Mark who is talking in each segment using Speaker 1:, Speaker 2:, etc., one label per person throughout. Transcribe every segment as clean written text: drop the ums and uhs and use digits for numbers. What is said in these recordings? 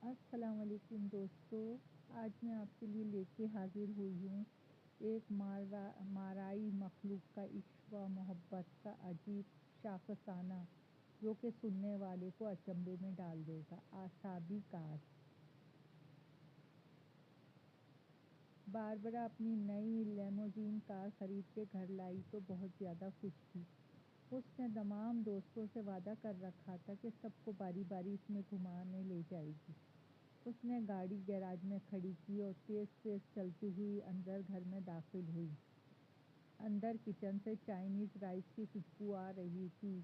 Speaker 1: السلام علیکم دوستو، آج میں آپ کے لیے لے کے حاضر ہوئی ہوں ایک مارائی مخلوق کا عشق و محبت کا عجیب شاخسانہ جو کہ سننے والے کو اچنبھے میں ڈال دے گا۔ اعصابی کار باربرا اپنی نئی لیموزین کار خرید کے گھر لائی تو بہت زیادہ خوش تھی۔ اس نے تمام دوستوں سے وعدہ کر رکھا تھا کہ سب کو باری باری اس میں گھمانے لے جائے گی۔ اس نے گاڑی گیراج میں کھڑی کی اور تیز تیز چلتی ہوئی اندر گھر میں داخل ہوئی۔ اندر کچن سے چائنیز رائس کی خوشبو آ رہی تھی۔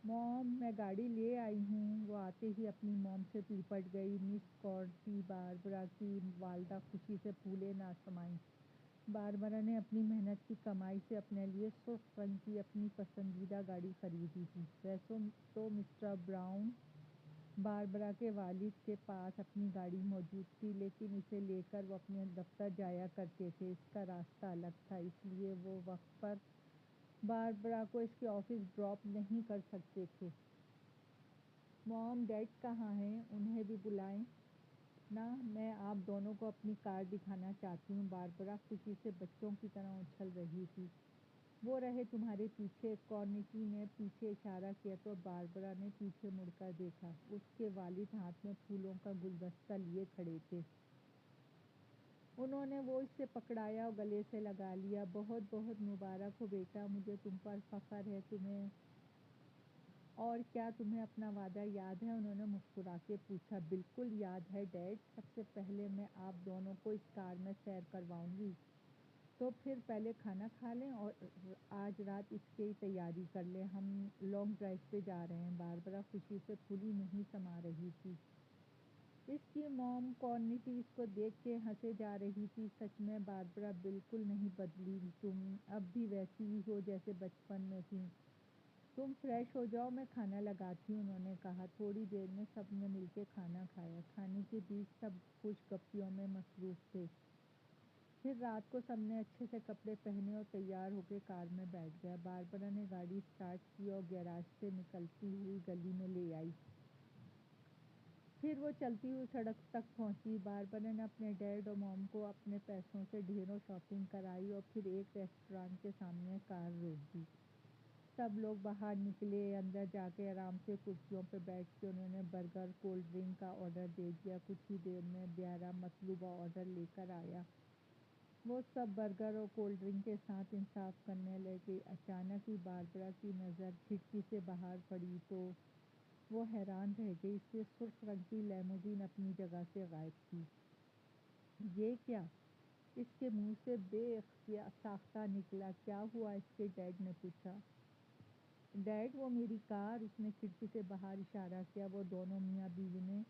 Speaker 1: موم، میں گاڑی لے آئی ہوں۔ وہ آتے ہی اپنی موم سے لپٹ گئی۔ مس کورٹنی باربرا کی والدہ خوشی سے پھولے نہ سمائیں۔ باربرا نے اپنی محنت کی کمائی سے اپنے لیے سرخ رنگ کی اپنی پسندیدہ گاڑی خریدی تھی۔ ویسے تو مسٹر براؤن باربرا کے والد کے پاس اپنی گاڑی موجود تھی، لیکن اسے لے کر وہ اپنے دفتر جایا کرتے تھے۔ اس کا راستہ الگ تھا، اس لیے وہ وقت پر باربرا کو اس کے آفس ڈراپ نہیں کر سکتے تھے۔ موم، ڈیڈ کہاں ہیں؟ انہیں بھی بلائیں نا، میں آپ دونوں کو اپنی کار دکھانا چاہتی ہوں۔ باربرا خوشی سے بچوں کی طرح اچھل رہی تھی۔ وہ رہے تمہارے پیچھے۔ کورٹنی نے پیچھے اشارہ کیا تو باربرا نے پیچھے مڑ کر دیکھا۔ اس کے والد ہاتھ میں پھولوں کا گلدستہ لیے کھڑے تھے۔ انہوں نے وہ اسے پکڑایا اور گلے سے لگا لیا۔ بہت بہت مبارک ہو بیٹا، مجھے تم پر فخر ہے۔ تمہیں اور کیا تمہیں اپنا وعدہ یاد ہے؟ انہوں نے مسکرا کے پوچھا۔ بالکل یاد ہے ڈیڈ، سب سے پہلے میں آپ دونوں کو اس کار میں سیر کرواؤں گی، تو پھر پہلے کھانا کھا لیں اور آج رات اس کی تیاری کر لیں۔ ہم لانگ ڈرائیو پہ جا رہے ہیں۔ باربرا خوشی سے پھولی نہیں سما رہی تھی۔ اس کی موم کورٹنی اس کو دیکھ کے ہنسے جا رہی تھی۔ سچ میں باربرا بالکل نہیں بدلی، تم اب بھی ویسی ہی ہو جیسے بچپن میں تھی۔ تم فریش ہو جاؤ، میں کھانا لگاتی ہوں، انہوں نے کہا۔ تھوڑی دیر میں سب نے مل کے کھانا کھایا۔ کھانے کے بیچ سب خوش گپیوں میں مصروف تھے۔ پھر رات کو سب نے اچھے سے کپڑے پہنے اور تیار ہو کے کار میں بیٹھ گئے۔ باربرا نے گاڑی اسٹارٹ کی اور گیراج سے نکلتی ہوئی گلی میں لے آئی۔ پھر وہ چلتی ہوئی سڑک تک پہنچی۔ باربرا نے اپنے ڈیڈ اور موم کو اپنے پیسوں سے ڈھیروں شاپنگ کرائی اور پھر ایک ریسٹورانٹ کے سامنے کار روک دی۔ سب لوگ باہر نکلے۔ اندر جا کے آرام سے کرسیوں پہ بیٹھ کے انہوں نے برگر، کولڈ ڈرنک کا آرڈر دے دیا۔ کچھ ہی دیر میں بیارا مطلوبہ آرڈر لے کر آیا۔ وہ سب برگر اور کولڈ ڈرنک کے ساتھ انصاف کرنے لگے۔ اچانک ہی باربرا کی نظر کھڑکی سے باہر پڑی تو وہ حیران رہ گئی۔ اس کی سرخ رنگ کی لیموزین اپنی جگہ سے غائب تھی۔ یہ کیا؟ اس کے منہ سے بے ساختہ نکلا۔ کیا ہوا؟ اس کے ڈیڈ نے پوچھا۔ ڈیڈ، وہ میری کار، اس نے کھڑکی سے باہر اشارہ کیا۔ وہ دونوں میاں بیوی نے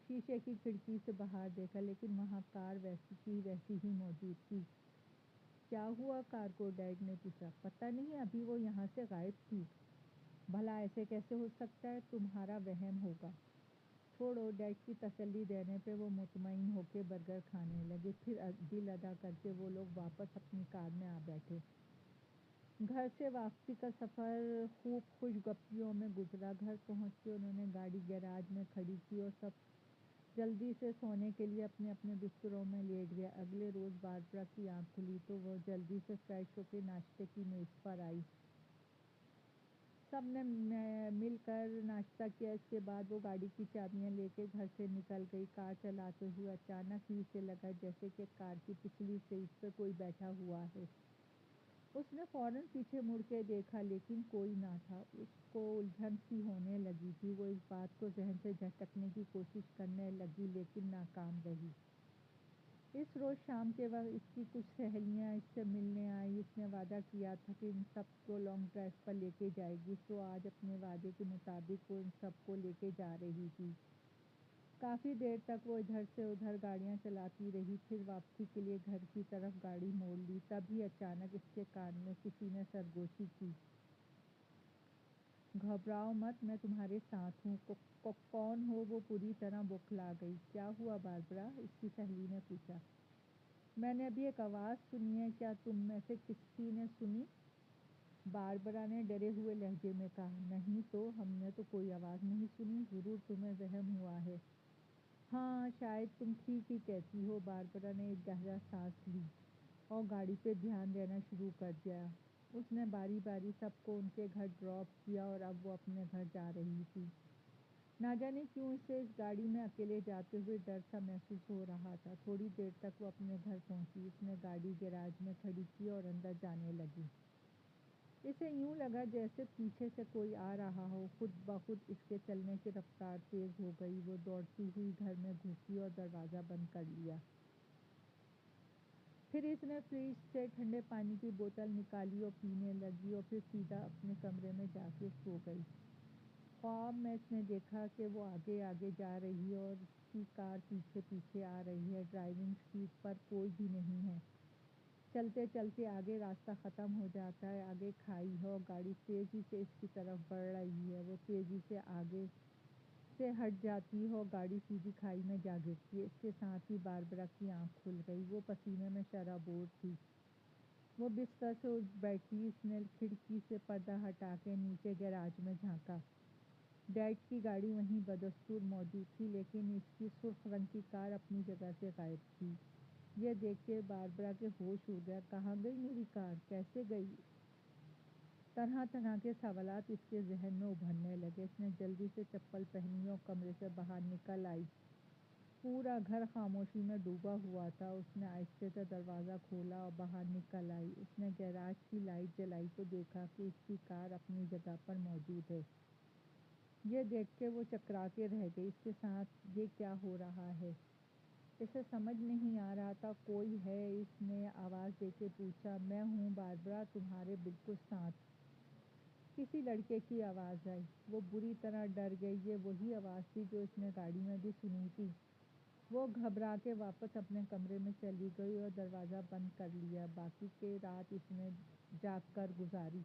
Speaker 1: شیشے کی کھڑکی سے باہر دیکھا، لیکن وہاں کار ویسی کی ویسی ہی موجود تھی۔ کیا ہوا کار کو؟ ڈیڈ نے پوچھا۔ پتہ نہیں، ابھی وہ یہاں سے غائب تھی۔ بھلا ایسے کیسے ہو سکتا ہے؟ تمہارا وہم ہوگا۔ چھوڑو، ڈیڈ کی تسلی دینے پہ وہ مطمئن ہو کے برگر کھانے لگے۔ پھر بل ادا کر کے وہ لوگ واپس اپنی کار میں آ بیٹھے۔ گھر سے واپسی کا سفر خوب خوش گپیوں میں گزرا۔ گھر پہنچ کے انہوں نے گاڑی گیراج میں کھڑی کی اور سب جلدی سے سونے کے لیے اپنے اپنے بستروں میں لیٹ گئے۔ اگلے روز باربرا کی آنکھ کھلی تو وہ جلدی سے فریش ہو کے ناشتے کی میز پر آئی۔ سب نے مل کر ناشتہ کیا۔ اس کے بعد وہ گاڑی کی چابیاں لے کے گھر سے نکل گئی۔ کار چلاتے ہوئے اچانک ہی اسے لگا جیسے کہ کار کی پچھلی سیٹ پہ کوئی بیٹھا ہوا ہے۔ اس نے فوراً پیچھے مڑ کے دیکھا، لیکن کوئی نہ تھا۔ اس کو الجھن سی ہونے لگی تھی۔ وہ اس بات کو ذہن سے جھٹکنے کی کوشش کرنے لگی، لیکن ناکام رہی۔ اس روز شام کے وقت اس کی کچھ سہیلیاں اس سے ملنے آئیں۔ اس نے وعدہ کیا تھا کہ ان سب کو لانگ ڈرائیو پر لے کے جائے گی، سو آج اپنے وعدے کے مطابق وہ ان سب کو لے کے جا رہی تھی۔ کافی دیر تک وہ ادھر سے ادھر گاڑیاں چلاتی رہی، پھر واپسی کے لیے گھر کی طرف گاڑی موڑ لی۔ تبھی اچانک اس کے کان میں کسی نے سرگوشی کی۔ گھبراؤ مت، میں تمہارے ساتھ ہوں۔ کون ہو؟ وہ پوری طرح بوکھلا گئی۔ کیا ہوا باربرا؟ اس کی سہیلی نے پوچھا۔ میں نے ابھی ایک آواز سنی ہے، کیا تم میں سے کسی نے سنی؟ باربرا نے ڈرے ہوئے لہجے میں کہا۔ نہیں تو، ہم نے تو کوئی آواز نہیں سنی۔ ضرور تمہیں وہم ہوا ہے۔ ہاں شاید تم ٹھیک ہی کہتی ہو، باربرا نے ایک گہرا سانس لی اور گاڑی پہ دھیان دینا شروع کر دیا۔ اس نے باری باری سب کو ان کے گھر ڈراپ کیا اور اب وہ اپنے گھر جا رہی تھی۔ نہ جانے کیوں اسے اس گاڑی میں اکیلے جاتے ہوئے ڈر سا محسوس ہو رہا تھا۔ تھوڑی دیر تک وہ اپنے گھر پہنچی، اس نے گاڑی گیراج میں کھڑی کی اور اندر جانے لگی۔ اسے یوں لگا جیسے پیچھے سے کوئی آ رہا ہو، خود بخود اس کے چلنے کی رفتار تیز ہو گئی۔ وہ دوڑتی ہوئی گھر میں گھسی اور دروازہ بند کر لیا۔ پھر اس نے فریج سے ٹھنڈے پانی کی بوتل نکالی اور پینے لگی اور پھر سیدھا اپنے کمرے میں جا کے سو گئی۔ خواب میں اس نے دیکھا کہ وہ آگے آگے جا رہی ہے اور اس کی کار پیچھے پیچھے آ رہی ہے۔ ڈرائیونگ سیٹ پر کوئی بھی نہیں ہے۔ چلتے چلتے آگے راستہ ختم ہو جاتا ہے، آگے کھائی ہے اور گاڑی تیزی سے اس کی طرف بڑھ رہی ہے۔ وہ تیزی سے آگے سے ہٹ جاتی ہے اور گاڑی سیدھی کھائی میں جا گرتی ہے۔ اس کے ساتھ ہی باربرا کی آنکھ کھل گئی۔ وہ پسینے میں شرابور تھی۔ وہ بستر سے اٹھ بیٹھی۔ اس نے کھڑکی سے پردہ ہٹا کے نیچے گیراج میں جھانکا۔ ڈیڈ کی گاڑی وہیں بدستور موجود تھی، لیکن اس کی سرخ رنگ کی کار اپنی جگہ سے غائب تھی۔ یہ دیکھ کے باربرا کے ہوش اڑ گیا۔ کہاں گئی میری کار؟ کیسے گئی؟ طرح طرح کے سوالات اس کے ذہن میں ابھرنے لگے۔ اس نے جلدی سے چپل پہنی اور کمرے سے باہر نکل آئی۔ پورا گھر خاموشی میں ڈوبا ہوا تھا۔ اس نے آہستہ سے دروازہ کھولا اور باہر نکل آئی۔ اس نے گیراج کی لائٹ جلائی تو دیکھا کہ اس کی کار اپنی جگہ پر موجود ہے۔ یہ دیکھ کے وہ چکرا کے رہ گئی۔ اس کے ساتھ یہ کیا ہو رہا ہے؟ اسے سمجھ نہیں آ رہا تھا۔ کوئی ہے؟ اس نے آواز دے کے پوچھا۔ میں ہوں باربرا، تمہارے بالکل ساتھ۔ کسی لڑکے کی آواز آئی۔ وہ بری طرح ڈر گئی۔ یہ وہی آواز تھی جو اس نے گاڑی میں بھی سنی تھی۔ وہ گھبرا کے واپس اپنے کمرے میں چلی گئی اور دروازہ بند کر لیا۔ باقی کی رات اس نے جاگ کر گزاری۔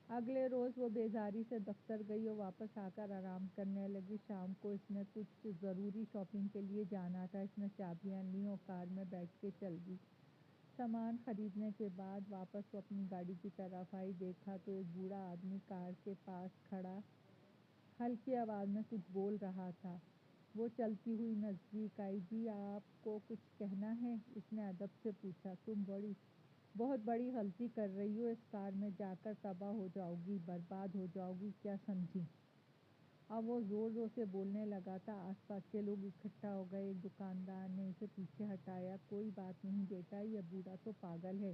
Speaker 1: اگلے روز وہ بیزاری سے دفتر گئی اور واپس آ کر آرام کرنے لگی۔ شام کو اس نے کچھ ضروری شاپنگ کے لیے جانا تھا۔ اس نے چابیاں لیں اور کار میں بیٹھ کے چل دی۔ سامان خریدنے کے بعد واپس وہ اپنی گاڑی کی طرف آئی۔ دیکھا تو ایک بوڑھا آدمی کار کے پاس کھڑا ہلکی آواز میں کچھ بول رہا تھا۔ وہ چلتی ہوئی نزدیک آئی۔ جی آپ کو کچھ کہنا ہے؟ اس نے ادب سے پوچھا۔ تم بہت بڑی غلطی کر رہی ہو۔ اس کار میں جا کر تباہ ہو جاؤ گی، برباد ہو جاؤ گی، کیا سمجھی؟ اب وہ زور زور سے بولنے لگا تھا۔ آس پاس کے لوگ اکٹھا ہو گئے۔ ایک دکاندار نے اسے پیچھے ہٹایا۔ کوئی بات نہیں بیٹا، یہ بوڑھا تو پاگل ہے،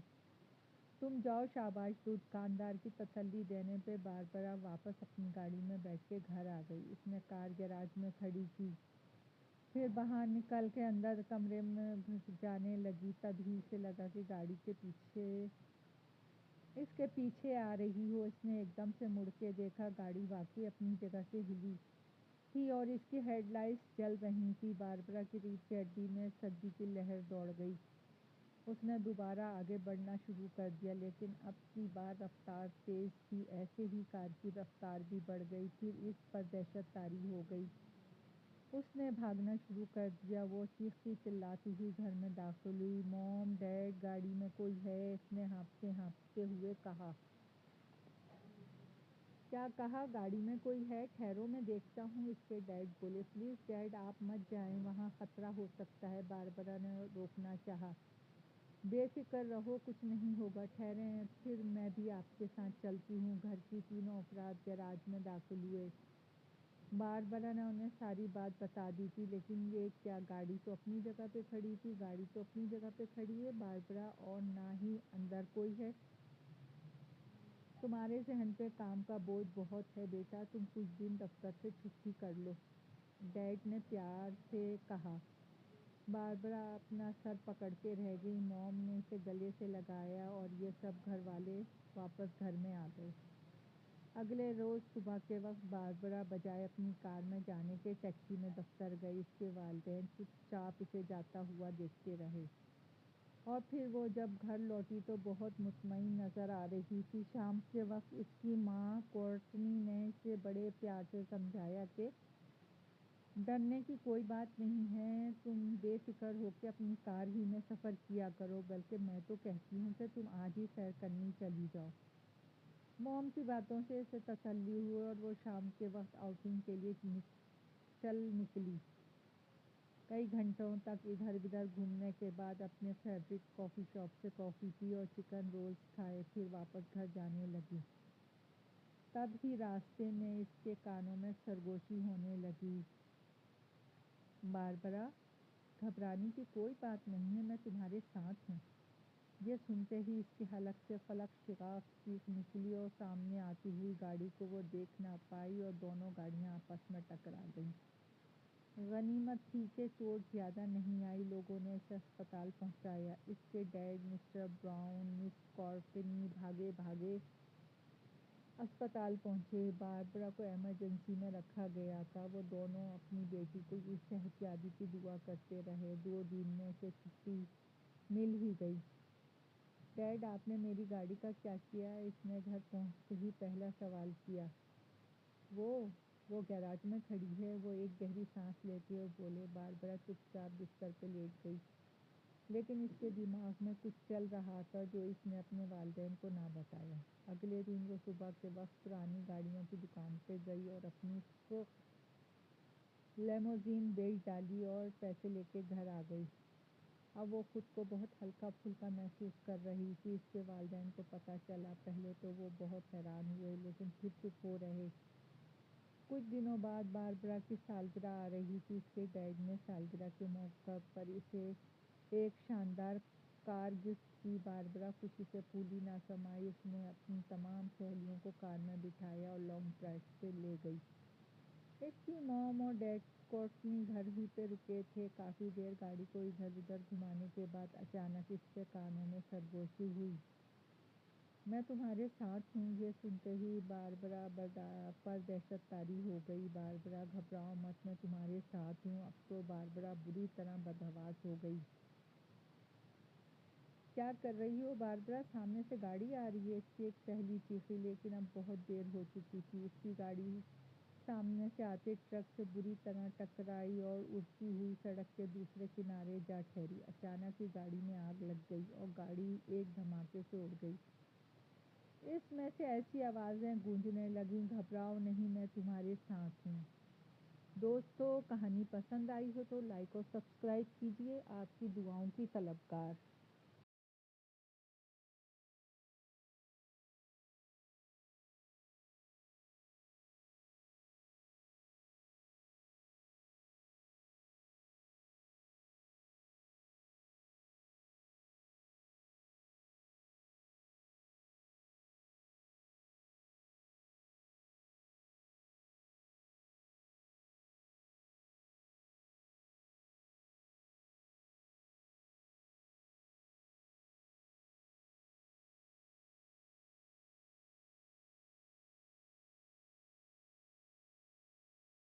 Speaker 1: تم جاؤ شاباش دو۔ دکاندار کی تسلی دینے پہ باربرا واپس اپنی گاڑی میں بیٹھ کے گھر آ گئی۔ اس نے کار گیراج میں کھڑی کی، پھر باہر نکل کے اندر کمرے میں گھس جانے لگی۔ تب ہی اسے لگا کہ گاڑی اس کے پیچھے آ رہی ہو۔ اس نے ایک دم سے مڑ کے دیکھا۔ گاڑی واقعی اپنی جگہ سے ہلی تھی اور اس کی ہیڈ لائٹس جل رہی تھی۔ باربرا کی ریڑھ کی ہڈی میں سردی کی لہر دوڑ گئی۔ اس نے دوبارہ آگے بڑھنا شروع کر دیا، لیکن اب کی بار رفتار تیز تھی۔ ایسے ہی کار کی رفتار بھی بڑھ گئی۔ پھر اس پر دہشت طاری ہو گئی۔ اس نے بھاگنا شروع کر دیا۔ وہ چیختی چلاتی ہوئی گھر میں داخل ہوئی۔ موم، ڈیڈ، گاڑی میں کوئی ہے؟ اس نے ہانپتے ہانپتے ہوئے کہا۔ کیا کہا؟ گاڑی میں کوئی ہے؟ ٹھہرو میں دیکھتا ہوں، اس کے ڈیڈ بولے۔ پلیز ڈیڈ آپ مت جائیں، وہاں خطرہ ہو سکتا ہے۔ باربرا نے روکنا چاہا۔ بے فکر رہو، کچھ نہیں ہوگا، ٹھہریں، پھر میں بھی آپ کے ساتھ چلتی ہوں۔ گھر کی تینوں افراد گیراج میں داخل ہوئے۔ باربرا نے انہیں ساری بات بتا دی تھی، لیکن یہ کیا؟ گاڑی تو اپنی جگہ پہ کھڑی تھی۔ گاڑی تو اپنی جگہ پہ کھڑی ہے باربرا، اور نہ ہی اندر کوئی ہے۔ تمہارے ذہن پہ کام کا بوجھ بہت ہے بیٹا، تم کچھ دن دفتر سے چھٹی کر لو، ڈیڈ نے پیار سے کہا۔ باربرا اپنا سر پکڑ کے رہ گئی۔ موم نے اسے گلے سے لگایا اور یہ سب گھر والے واپس گھر میں آ گئے۔ اگلے روز صبح کے وقت باربرا بجائے اپنی کار میں جانے کے ٹیکسی میں دفتر گئی۔ اس کے والدین چپ چاپ اسے جاتا ہوا دیکھتے رہے، اور پھر وہ جب گھر لوٹی تو بہت مطمئن نظر آ رہی تھی۔ شام کے وقت اس کی ماں کورٹنی نے اسے بڑے پیار سے سمجھایا کہ ڈرنے کی کوئی بات نہیں ہے، تم بے فکر ہو کے اپنی کار ہی میں سفر کیا کرو، بلکہ میں تو کہتی ہوں کہ تم آج ہی سیر کرنے چلی جاؤ۔ موم کی باتوں سے اسے تسلی ہوئی اور وہ شام کے وقت آؤٹنگ کے لیے چل نکلی۔ کئی گھنٹوں تک ادھر ادھر گھومنے کے بعد اپنے فیورٹ کافی شاپ سے کافی پی اور چکن رولز کھائے، پھر واپس گھر جانے لگی۔ تب ہی راستے میں اس کے کانوں میں سرگوشی ہونے لگی، باربرا، گھبرانے کی کوئی بات نہیں ہے، میں تمہارے ساتھ ہوں۔ یہ سنتے ہی اس کے حلق سے فلک شگاف چیخ نکلی اور سامنے آتی ہوئی گاڑی کو وہ دیکھ نہ پائی اور دونوں گاڑیاں آپس میں ٹکرا گئیں۔ غنیمت تھی کہ چوٹ زیادہ نہیں آئی۔ لوگوں نے اسے اسپتال پہنچایا۔ اس کے ڈیڈ مسٹر براؤن، مس کورٹنی بھاگے بھاگے اسپتال پہنچے۔ باربرا کو ایمرجنسی میں رکھا گیا تھا۔ وہ دونوں اپنی بیٹی کو صحت یابی کی دعا کرتے رہے۔ 2 دن میں اسے چھٹی مل ہی گئی۔ ڈیڈ، آپ نے میری گاڑی کا کیا کیا؟ اس نے گھر پہنچتے ہی پہلا سوال کیا۔ وہ گیراج میں کھڑی ہے، وہ ایک گہری سانس لیتے ہوئے بولے۔ باربرا چپ چاپ بستر پہ لیٹ گئی، لیکن اس کے دماغ میں کچھ چل رہا تھا جو اس نے اپنے والدین کو نہ بتایا۔ اگلے دن وہ صبح کے وقت پرانی گاڑیوں کی دکان پہ گئی اور اپنی سرخ لیموزین بیچ ڈالی اور پیسے لے کے گھر آ گئی۔ اب وہ خود کو بہت ہلکا پھلکا محسوس کر رہی تھی۔ اس کے والدین کو پتہ چلا، پہلے تو وہ بہت حیران ہوئے، لیکن پھر چپ ہو رہے۔ کچھ دنوں بعد باربرا کی سالگرہ آ رہی تھی۔ اس کے ڈیڈ نے سالگرہ کے موقع پر اسے ایک شاندار کار گفٹ کی۔ باربرا خوشی سے پھولی نہ سمائی۔ اس نے اپنی تمام سہیلیوں کو کار میں بٹھایا اور لانگ ڈرائیو پہ لے گئی۔ اس کی موم اور ڈیڈ کورٹنی گھر ہی پہ رکے تھے۔ کافی دیر گاڑی کو ادھر ادھر گھمانے کے بعد اچانک اس کے کانوں میں سرگوشی ہوئی۔ میں تمہارے ساتھ ہوں۔ یہ سنتے ہی باربرا پر دہشت طاری ہو گئی۔ باربرا، گھبراؤ مت، میں تمہارے ساتھ ہوں۔ اب تو باربرا بری طرح بدحواس ہو گئی۔ کیا کر رہی ہو باربرا؟ سامنے سے گاڑی آ رہی ہے، اس کی ایک سہیلی چیخی، لیکن اب بہت دیر ہو چکی تھی۔ اس کی گاڑی سامنے سے آتے ٹرک سے بری طرح ٹکرائی اور اڑتی ہوئی سڑک کے دوسرے کنارے جا ٹھہری۔ اچانک ہی گاڑی میں آگ لگ گئی اور گاڑی ایک دھماکے سے اڑ گئی۔ اس میں سے ایسی آوازیں گونجنے لگیں، گھبراؤ نہیں، میں تمہارے ساتھ ہوں۔ دوستو، کہانی پسند آئی ہو تو لائک اور سبسکرائب کیجیے۔ آپ کی دعاؤں کی طلبگار۔